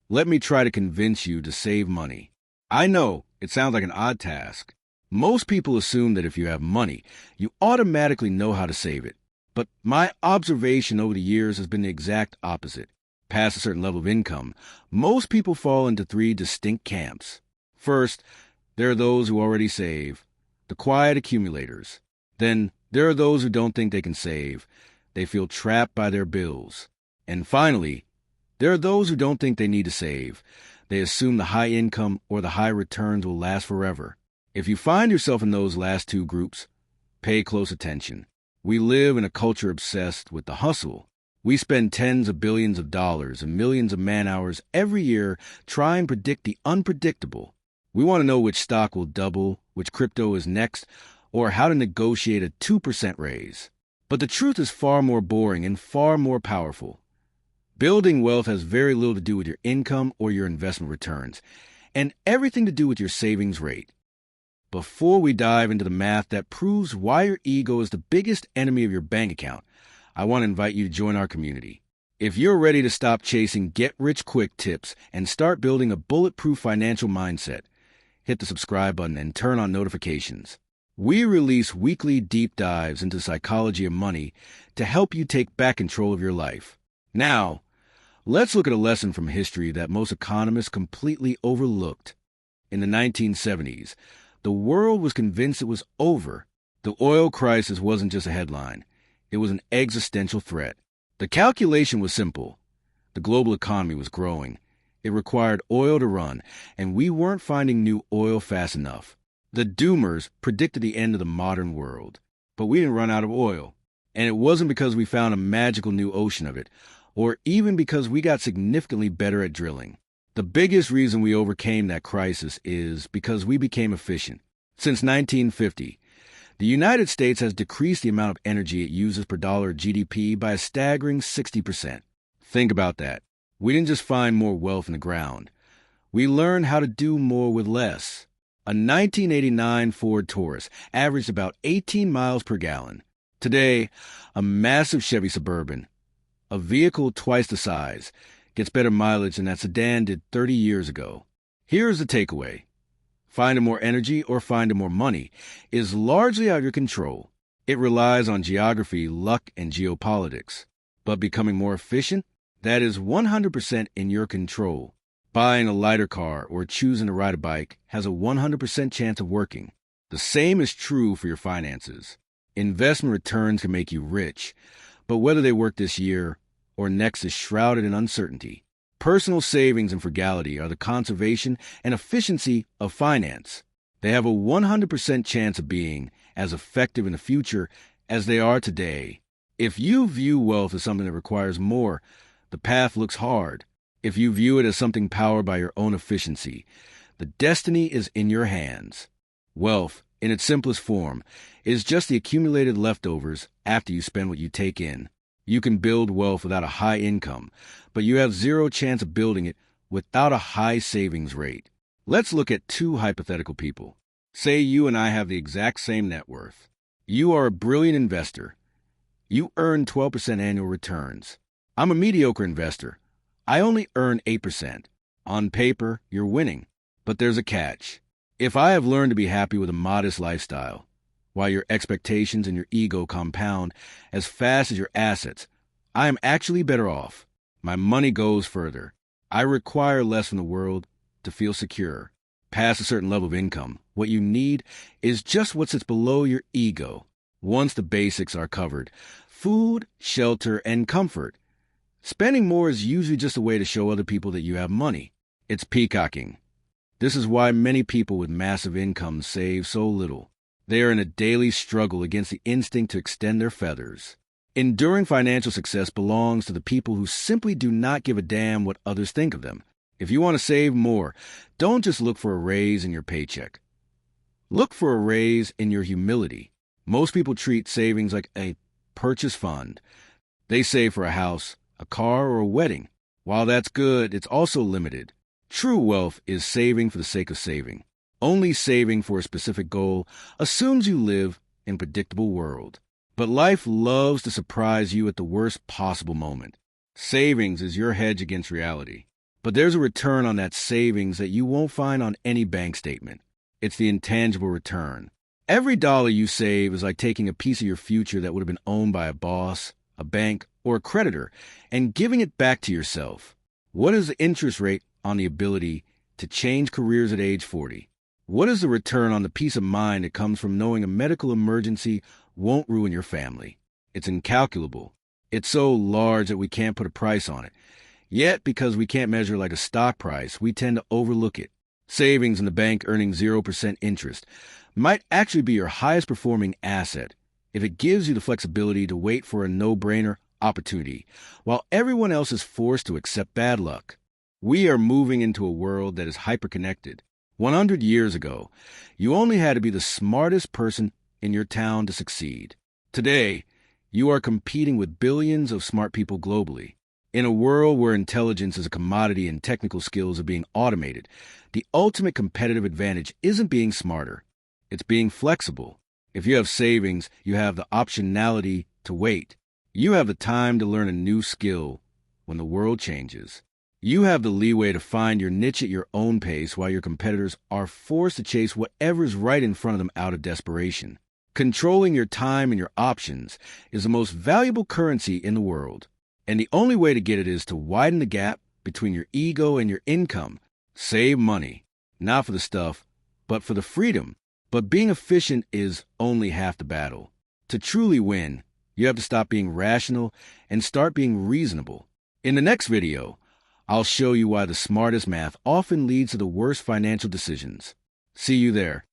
let me try to convince you to save money. I know, it sounds like an odd task. Most people assume that if you have money, you automatically know how to save it. But my observation over the years has been the exact opposite. Past a certain level of income, most people fall into three distinct camps. First, there are those who already save, the quiet accumulators. Then, there are those who don't think they can save. They feel trapped by their bills. And finally, there are those who don't think they need to save. They assume the high income or the high returns will last forever. If you find yourself in those last two groups, pay close attention. We live in a culture obsessed with the hustle. We spend tens of billions of dollars and millions of man-hours every year trying to predict the unpredictable. We want to know which stock will double, which crypto is next, or how to negotiate a 2% raise. But the truth is far more boring and far more powerful. Building wealth has very little to do with your income or your investment returns, and everything to do with your savings rate. Before we dive into the math that proves why your ego is the biggest enemy of your bank account, I want to invite you to join our community. If you're ready to stop chasing get-rich-quick tips and start building a bulletproof financial mindset, hit the subscribe button and turn on notifications. We release weekly deep dives into the psychology of money to help you take back control of your life. Now, let's look at a lesson from history that most economists completely overlooked. In the 1970s, the world was convinced it was over. The oil crisis wasn't just a headline. It was an existential threat. The calculation was simple. The global economy was growing. It required oil to run, and we weren't finding new oil fast enough. The doomers predicted the end of the modern world. But we didn't run out of oil. And it wasn't because we found a magical new ocean of it, or even because we got significantly better at drilling. The biggest reason we overcame that crisis is because we became efficient. Since 1950, the United States has decreased the amount of energy it uses per dollar of GDP by a staggering 60%. Think about that. We didn't just find more wealth in the ground. We learned how to do more with less. A 1989 Ford Taurus averaged about 18 miles per gallon. Today, a massive Chevy Suburban, a vehicle twice the size, gets better mileage than that sedan did 30 years ago. Here's the takeaway. Finding more energy or finding more money is largely out of your control. It relies on geography, luck, and geopolitics. But becoming more efficient, that is 100% in your control. Buying a lighter car or choosing to ride a bike has a 100% chance of working. The same is true for your finances. Investment returns can make you rich, but whether they work this year or next is shrouded in uncertainty. Personal savings and frugality are the conservation and efficiency of finance. They have a 100% chance of being as effective in the future as they are today. If you view wealth as something that requires more, the path looks hard. If you view it as something powered by your own efficiency, the destiny is in your hands. Wealth, in its simplest form, is just the accumulated leftovers after you spend what you take in. You can build wealth without a high income, but you have zero chance of building it without a high savings rate. Let's look at two hypothetical people. Say you and I have the exact same net worth. You are a brilliant investor. You earn 12% annual returns. I'm a mediocre investor. I only earn 8%. On paper, you're winning. But there's a catch. If I have learned to be happy with a modest lifestyle, while your expectations and your ego compound as fast as your assets, I am actually better off. My money goes further. I require less from the world to feel secure. Past a certain level of income, what you need is just what sits below your ego. Once the basics are covered, food, shelter, and comfort, spending more is usually just a way to show other people that you have money. It's peacocking. This is why many people with massive incomes save so little. They are in a daily struggle against the instinct to extend their feathers. Enduring financial success belongs to the people who simply do not give a damn what others think of them. If you want to save more, don't just look for a raise in your paycheck. Look for a raise in your humility. Most people treat savings like a purchase fund. They save for a house, a car, or a wedding. While that's good, it's also limited. True wealth is saving for the sake of saving. Only saving for a specific goal assumes you live in a predictable world. But life loves to surprise you at the worst possible moment. Savings is your hedge against reality. But there's a return on that savings that you won't find on any bank statement. It's the intangible return. Every dollar you save is like taking a piece of your future that would have been owned by a boss, a bank, or a creditor, and giving it back to yourself. What is the interest rate on the ability to change careers at age 40? What is the return on the peace of mind that comes from knowing a medical emergency won't ruin your family? It's incalculable. It's so large that we can't put a price on it. Yet, because we can't measure like a stock price, we tend to overlook it. Savings in the bank earning 0% interest might actually be your highest performing asset if it gives you the flexibility to wait for a no-brainer opportunity, while everyone else is forced to accept bad luck. We are moving into a world that is hyper-connected. 100 years ago, you only had to be the smartest person in your town to succeed. Today, you are competing with billions of smart people globally. In a world where intelligence is a commodity and technical skills are being automated, the ultimate competitive advantage isn't being smarter. It's being flexible. If you have savings, you have the optionality to wait. You have the time to learn a new skill when the world changes. You have the leeway to find your niche at your own pace while your competitors are forced to chase whatever is right in front of them out of desperation. Controlling your time and your options is the most valuable currency in the world. And the only way to get it is to widen the gap between your ego and your income. Save money, not for the stuff, but for the freedom. But being efficient is only half the battle. To truly win, you have to stop being rational and start being reasonable. In the next video, I'll show you why the smartest math often leads to the worst financial decisions. See you there.